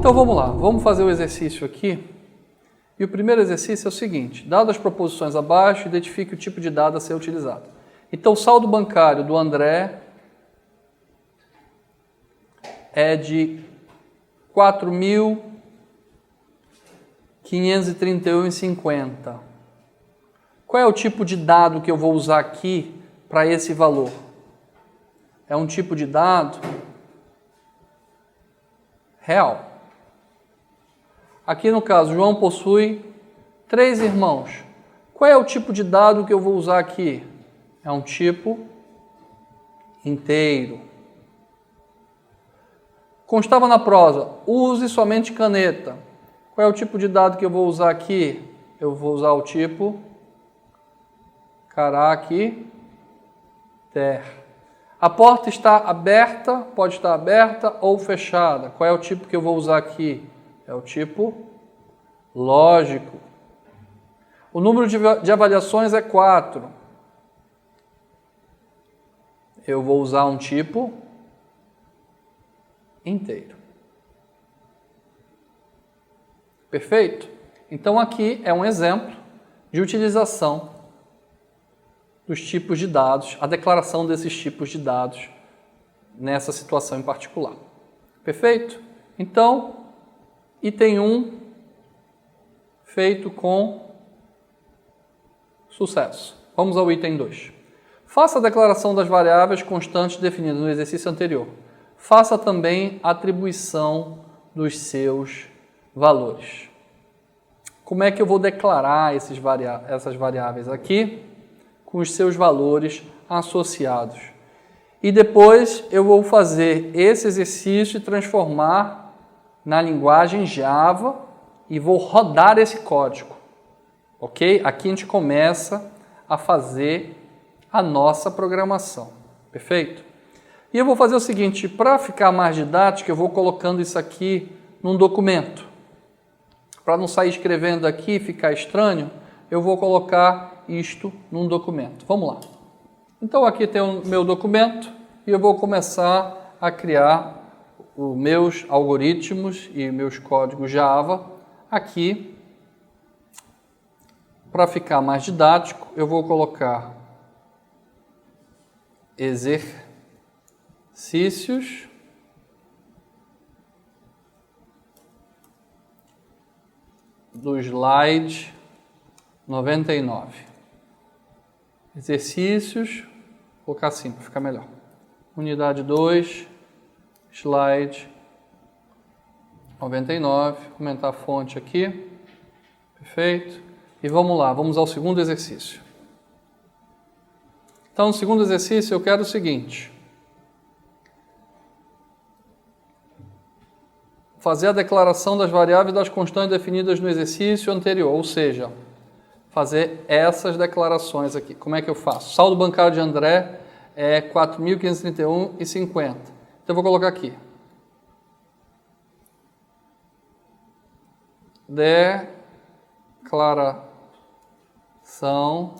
Então vamos lá, vamos fazer o exercício aqui. E o primeiro exercício é o seguinte: dadas as proposições abaixo, identifique o tipo de dado a ser utilizado. Então o saldo bancário do André é de 4.531,50. Qual é o tipo de dado que eu vou usar aqui para esse valor? É um tipo de dado real. Aqui no caso, João possui 3 irmãos. Qual é o tipo de dado que eu vou usar aqui? É um tipo inteiro. Constava na prosa, use somente caneta. Qual é o tipo de dado que eu vou usar aqui? Eu vou usar o tipo caractere. A porta está aberta, pode estar aberta ou fechada. Qual é o tipo que eu vou usar aqui? É o tipo lógico. O número de avaliações é 4. Eu vou usar um tipo inteiro. Perfeito? Então aqui é um exemplo de utilização dos tipos de dados, a declaração desses tipos de dados nessa situação em particular. Perfeito? Então, item 1 feito com sucesso. Vamos ao item 2. Faça a declaração das variáveis constantes definidas no exercício anterior. Faça também a atribuição dos seus valores. Como é que eu vou declarar essas variáveis aqui? Com os seus valores associados. E depois eu vou fazer esse exercício e transformar na linguagem Java e vou rodar esse código. Ok? Aqui a gente começa a fazer a nossa programação. Perfeito? E eu vou fazer o seguinte, para ficar mais didático, eu vou colocando isso aqui num documento. Para não sair escrevendo aqui e ficar estranho, eu vou colocar isto num documento. Vamos lá. Então aqui tem o meu documento e eu vou começar a criar os meus algoritmos e meus códigos Java aqui. Para ficar mais didático, eu vou colocar exercícios do slide 99. Exercícios, vou colocar assim para ficar melhor. Unidade 2, slide 99, aumentar a fonte aqui. Perfeito. E vamos lá, vamos ao segundo exercício. Então, no segundo exercício, eu quero o seguinte: fazer a declaração das variáveis das constantes definidas no exercício anterior, ou seja, fazer essas declarações aqui. Como é que eu faço? Saldo bancário de André é 4.531,50. Então, eu vou colocar aqui. Declaração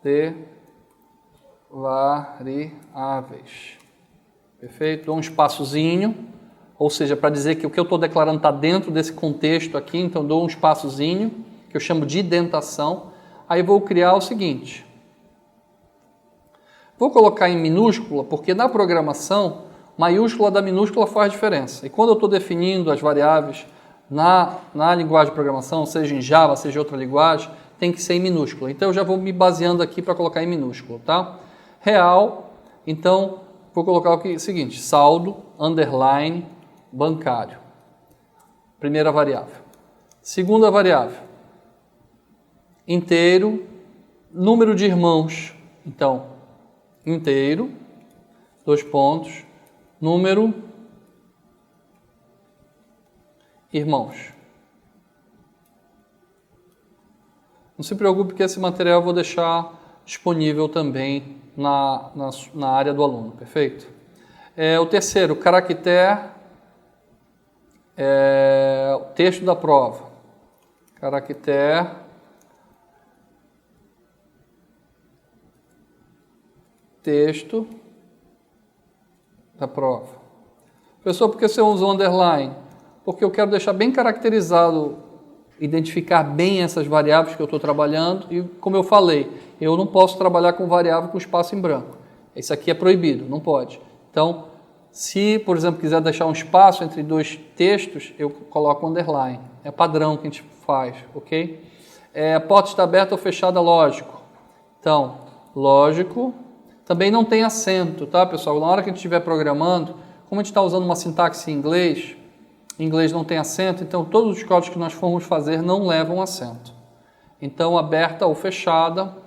de variáveis. Perfeito? Dou um espaçozinho, ou seja, para dizer que o que eu estou declarando está dentro desse contexto aqui, então dou um espaçozinho, que eu chamo de indentação. Aí vou criar o seguinte. Vou colocar em minúscula, porque na programação, maiúscula da minúscula faz diferença. E quando eu estou definindo as variáveis na linguagem de programação, seja em Java, seja em outra linguagem, tem que ser em minúscula. Então eu já vou me baseando aqui para colocar em minúscula, tá? Real, então vou colocar o seguinte, saldo, underline, bancário. Primeira variável. Segunda variável. Inteiro, número de irmãos. Então, inteiro, 2 pontos, número, irmãos. Não se preocupe que esse material eu vou deixar disponível também na área do aluno, perfeito? O terceiro, caractere, o texto da prova. Caractere, texto da prova. Professor, por que você usa o underline? porque eu quero deixar bem caracterizado, identificar bem essas variáveis que eu estou trabalhando e, como eu falei, eu não posso trabalhar com variável com espaço em branco. Isso aqui é proibido, não pode. Então, se, por exemplo, quiser deixar um espaço entre dois textos, eu coloco underline. É padrão que a gente faz, ok? A porta está aberta ou fechada, lógico. Então, lógico. Também não tem acento, tá, pessoal? Na hora que a gente estiver programando, como a gente está usando uma sintaxe em inglês não tem acento, então todos os códigos que nós formos fazer não levam acento. Então, aberta ou fechada,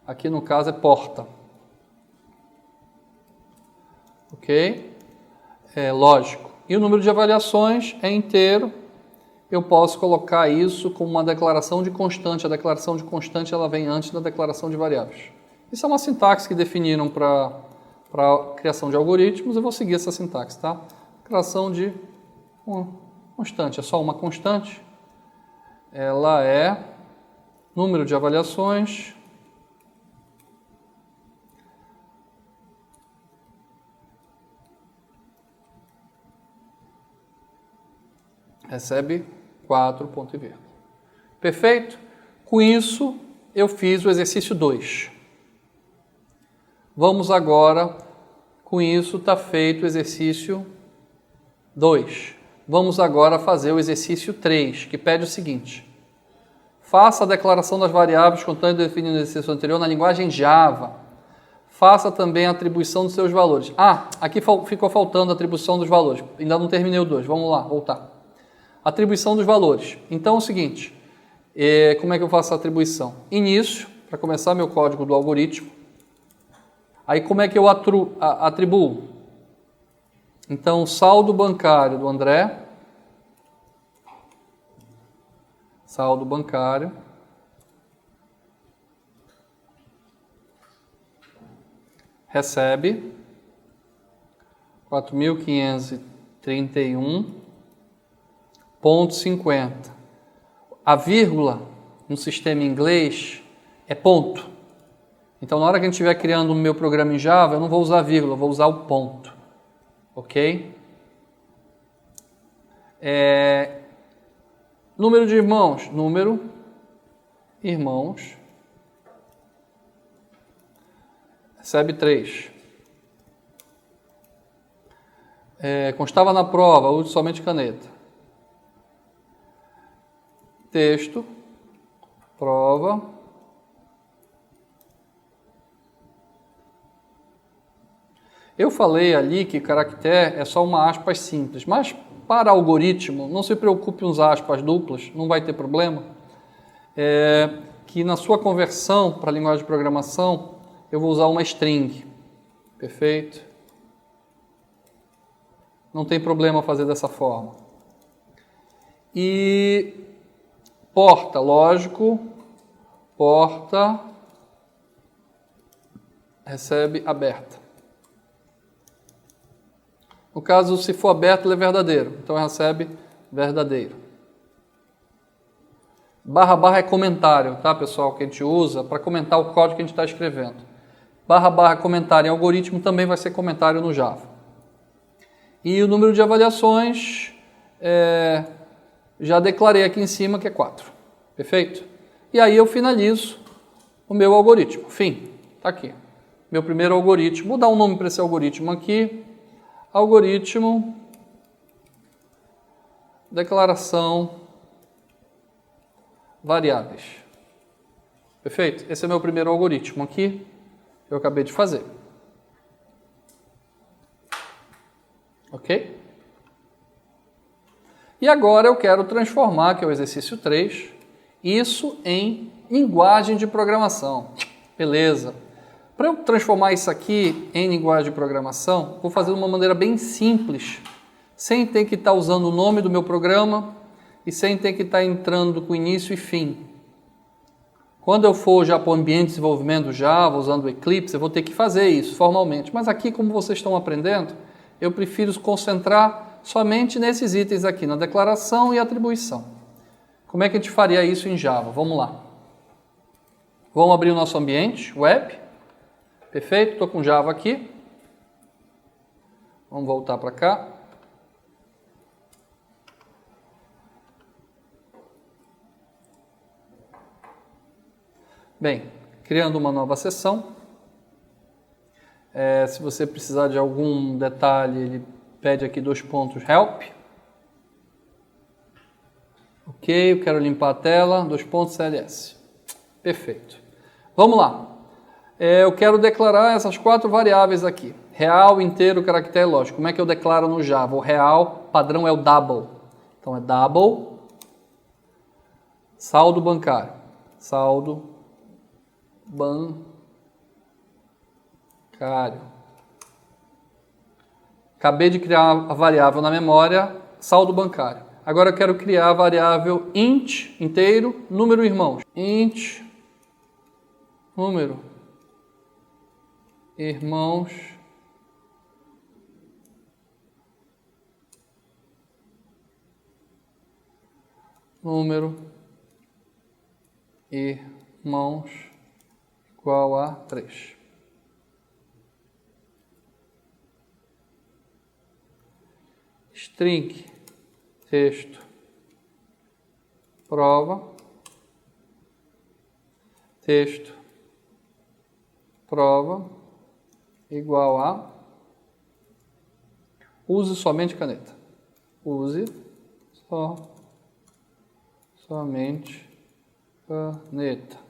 aqui no caso é porta. Ok? Lógico. E o número de avaliações é inteiro. Eu posso colocar isso como uma declaração de constante. A declaração de constante ela vem antes da declaração de variáveis. Isso é uma sintaxe que definiram para a criação de algoritmos. Eu vou seguir essa sintaxe, tá? Declaração de constante. É só uma constante. Ela é número de avaliações recebe 4 ponto e vírgula. Perfeito? Com isso, eu fiz o exercício 2. Vamos agora, com isso está feito o exercício 2. Vamos agora fazer o exercício 3, que pede o seguinte. Faça a declaração das variáveis contanto definido no exercício anterior na linguagem Java. Faça também a atribuição dos seus valores. Aqui ficou faltando a atribuição dos valores. Ainda não terminei o 2. Vamos lá, voltar. Atribuição dos valores. Então é o seguinte, como é que eu faço a atribuição? Início, para começar meu código do algoritmo. Aí como é que eu atribuo? Então, saldo bancário do André. Saldo bancário. Recebe 4.531,50. A vírgula no sistema inglês é ponto. Então, na hora que a gente estiver criando o meu programa em Java, eu não vou usar vírgula, eu vou usar o ponto. Ok? Número de irmãos. Número, irmãos. Recebe 3. Constava na prova, use somente caneta. Texto, prova. Eu falei ali que caractere é só uma aspas simples, mas para algoritmo, não se preocupe em usar aspas duplas, não vai ter problema. Que na sua conversão para a linguagem de programação, eu vou usar uma string. Perfeito? Não tem problema fazer dessa forma. E porta, lógico, porta recebe aberta. No caso, se for aberto, ele é verdadeiro. Então, recebe verdadeiro. Barra, barra é comentário, tá, pessoal? Que a gente usa para comentar o código que a gente está escrevendo. Barra, barra, comentário em algoritmo também vai ser comentário no Java. E o número de avaliações, já declarei aqui em cima que é 4. Perfeito? E aí eu finalizo o meu algoritmo. Fim. Está aqui. Meu primeiro algoritmo. Vou dar um nome para esse algoritmo aqui. Algoritmo, declaração, variáveis. Perfeito? Esse é meu primeiro algoritmo aqui, que eu acabei de fazer. Ok? E agora eu quero transformar, que é o exercício 3, isso em linguagem de programação. Beleza. Para eu transformar isso aqui em linguagem de programação, vou fazer de uma maneira bem simples, sem ter que estar usando o nome do meu programa e sem ter que estar entrando com início e fim. Quando eu for já para o ambiente de desenvolvimento Java, usando o Eclipse, eu vou ter que fazer isso formalmente. Mas aqui, como vocês estão aprendendo, eu prefiro concentrar somente nesses itens aqui, na declaração e atribuição. Como é que a gente faria isso em Java? Vamos lá. Vamos abrir o nosso ambiente web. Perfeito? Estou com Java aqui. Vamos voltar para cá. Bem, criando uma nova seção. Se você precisar de algum detalhe, ele pede aqui 2 pontos help. Ok, eu quero limpar a tela, 2 pontos CLS. Perfeito. Vamos lá. Eu quero declarar essas 4 variáveis aqui. Real, inteiro, caractere, lógico. Como é que eu declaro no Java? O real padrão é o double. Então é double, saldo bancário. Saldo bancário. Acabei de criar a variável na memória, saldo bancário. Agora eu quero criar a variável int, inteiro, número irmãos. Int, número irmãos, número irmãos igual a 3. String, texto, prova, texto, prova, igual a, use somente caneta. Use somente caneta.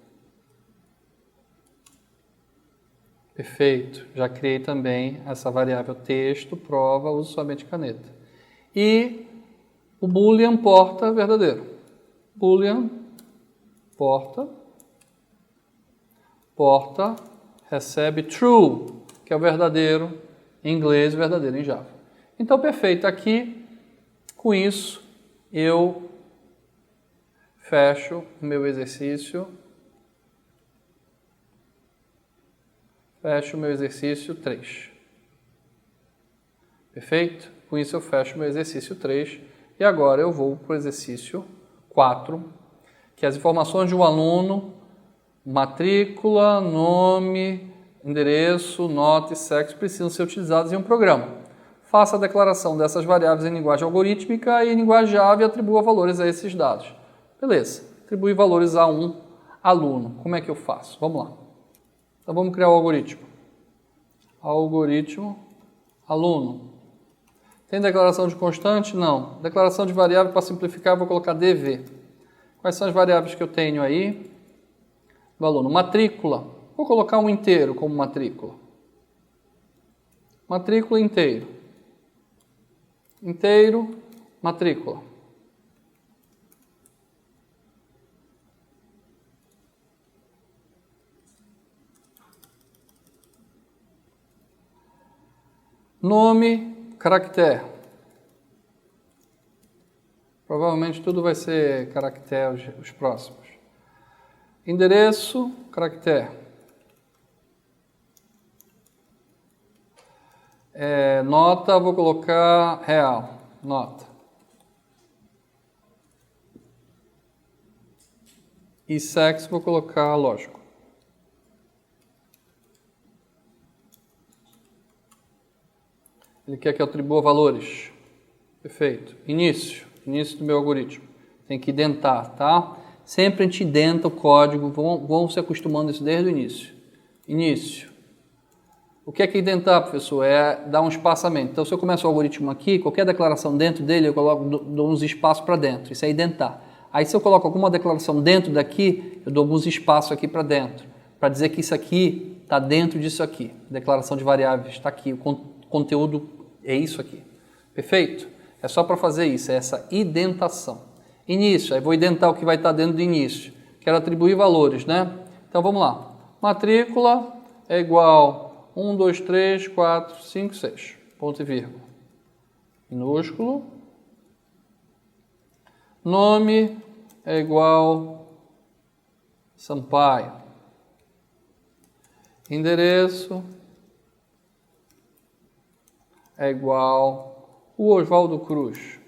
Perfeito. Já criei também essa variável texto, prova, use somente caneta. E o boolean porta verdadeiro. Boolean porta recebe true, que é o verdadeiro em inglês e verdadeiro em Java. Então, perfeito. Aqui, com isso, eu fecho o meu exercício. Fecho o meu exercício 3. Perfeito? Com isso eu fecho o meu exercício 3. E agora eu vou para o exercício 4, que é as informações de um aluno, matrícula, nome, endereço, nota e sexo precisam ser utilizados em um programa. Faça a declaração dessas variáveis em linguagem algorítmica e em linguagem Java e atribua valores a esses dados. Beleza. Atribui valores a um aluno. Como é que eu faço? Vamos lá. Então vamos criar o algoritmo. Algoritmo, aluno. Tem declaração de constante? Não. Declaração de variável, para simplificar, eu vou colocar DV. Quais são as variáveis que eu tenho aí? Do aluno. Matrícula. Vou colocar um inteiro como matrícula. Matrícula inteiro. Inteiro, matrícula. Nome, caractere. Provavelmente tudo vai ser caractere os próximos. Endereço, caractere. Nota, vou colocar real. Nota. E sexo, vou colocar lógico. Ele quer que eu atribua valores. Perfeito. Início do meu algoritmo. Tem que identar, tá? Sempre a gente identa o código, vão se acostumando isso desde o início. Início. O que é identar, professor? É dar um espaçamento. Então, se eu começo o algoritmo aqui, qualquer declaração dentro dele, eu dou uns espaços para dentro. Isso é identar. Aí, se eu coloco alguma declaração dentro daqui, eu dou alguns espaços aqui para dentro, para dizer que isso aqui está dentro disso aqui. Declaração de variáveis está aqui. O conteúdo é isso aqui. Perfeito? É só para fazer isso, é essa identação. Início, aí vou identar o que vai estar dentro do início. Quero atribuir valores, né? Então vamos lá. Matrícula é igual 1, 2, 3, 4, 5, 6. Ponto e vírgula. Minúsculo. Nome é igual Sampaio. Endereço é igual o Oswaldo Cruz.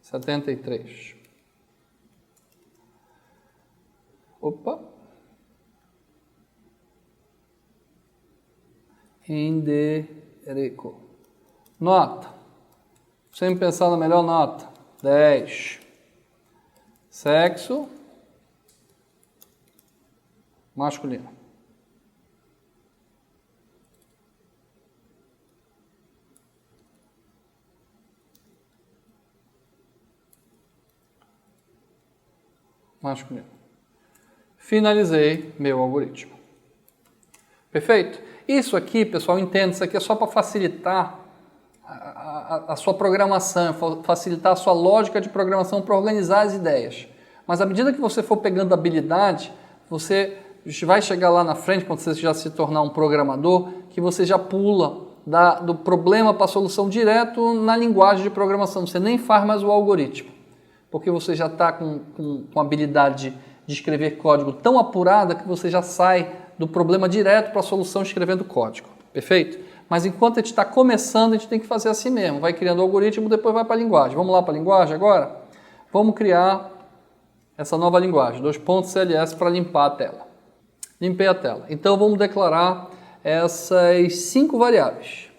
73. Opa. Endereço. Nota. Sempre pensar na melhor nota. 10. Sexo masculino. Masculino. Finalizei meu algoritmo. Perfeito? Isso aqui, pessoal, entenda, isso aqui é só para facilitar a sua programação, facilitar a sua lógica de programação para organizar as ideias. Mas à medida que você for pegando habilidade, você vai chegar lá na frente, quando você já se tornar um programador, que você já pula do problema para a solução direto na linguagem de programação. Você nem faz mais o algoritmo, porque você já está com habilidade de escrever código tão apurada que você já sai do problema direto para a solução escrevendo código. Perfeito? Mas enquanto a gente está começando, a gente tem que fazer assim mesmo. Vai criando o algoritmo, depois vai para a linguagem. Vamos lá para a linguagem agora? Vamos criar essa nova linguagem, .cls, para limpar a tela. Limpei a tela. Então vamos declarar essas 5 variáveis.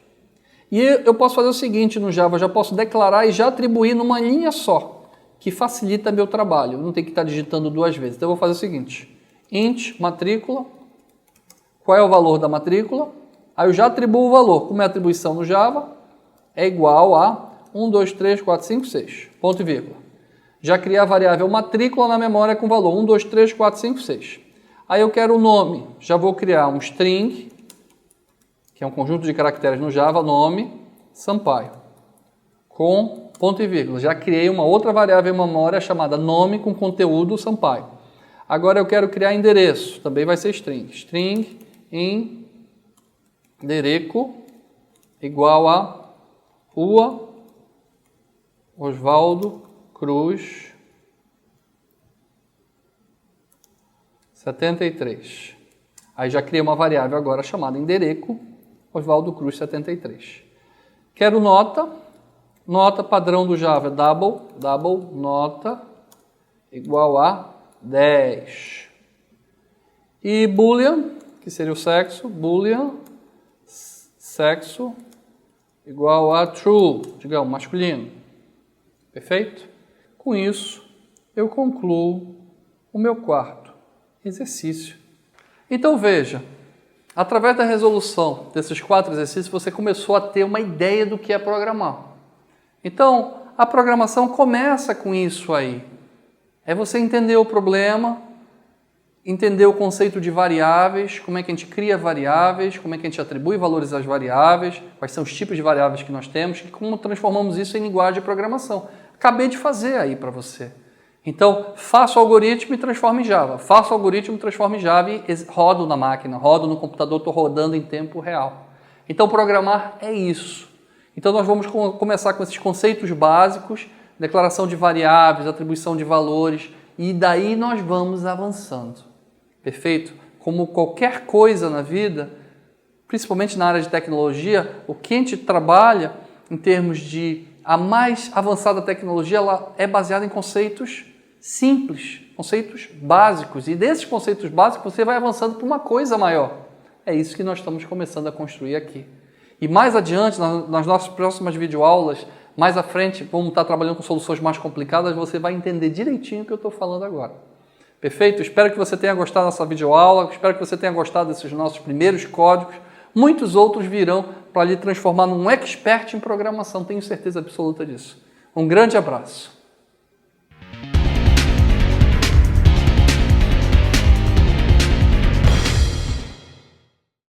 E eu posso fazer o seguinte no Java, eu já posso declarar e já atribuir numa linha só, que facilita meu trabalho. Não tem que estar digitando 2 vezes. Então eu vou fazer o seguinte, int matrícula, qual é o valor da matrícula? Aí eu já atribuo o valor. Como é a atribuição no Java? É igual a 1, 2, 3, 4, 5, 6. Ponto e vírgula. Já criei a variável matrícula na memória com valor 1, 2, 3, 4, 5, 6. Aí eu quero o nome. Já vou criar um string, que é um conjunto de caracteres no Java, nome, Sampaio, com ponto e vírgula. Já criei uma outra variável em memória chamada nome com conteúdo Sampaio. Agora eu quero criar endereço. Também vai ser string. String endereço igual a Rua Oswaldo Cruz 73. Aí já criei uma variável agora chamada endereço Oswaldo Cruz 73. Quero nota. Nota padrão do Java é double nota igual a 10. E boolean, que seria o sexo, boolean sexo igual a true, digamos, masculino. Perfeito? Com isso, eu concluo o meu 4º exercício. Então veja, através da resolução desses 4 exercícios, você começou a ter uma ideia do que é programar. Então, a programação começa com isso aí. É você entender o problema, entender o conceito de variáveis, como é que a gente cria variáveis, como é que a gente atribui valores às variáveis, quais são os tipos de variáveis que nós temos e como transformamos isso em linguagem de programação. Acabei de fazer aí para você. Então, faço o algoritmo e transformo em Java. Faço o algoritmo e transformo em Java e rodo na máquina, rodo no computador, estou rodando em tempo real. Então, programar é isso. Então, nós vamos começar com esses conceitos básicos, declaração de variáveis, atribuição de valores, e daí nós vamos avançando. Perfeito? Como qualquer coisa na vida, principalmente na área de tecnologia, o que a gente trabalha em termos de a mais avançada tecnologia, ela é baseada em conceitos simples, conceitos básicos. E desses conceitos básicos você vai avançando para uma coisa maior. É isso que nós estamos começando a construir aqui. E mais adiante, nas nossas próximas videoaulas, mais à frente, vamos estar trabalhando com soluções mais complicadas, você vai entender direitinho o que eu estou falando agora. Perfeito? Espero que você tenha gostado dessa videoaula, espero que você tenha gostado desses nossos primeiros códigos. Muitos outros virão para lhe transformar num expert em programação, tenho certeza absoluta disso. Um grande abraço.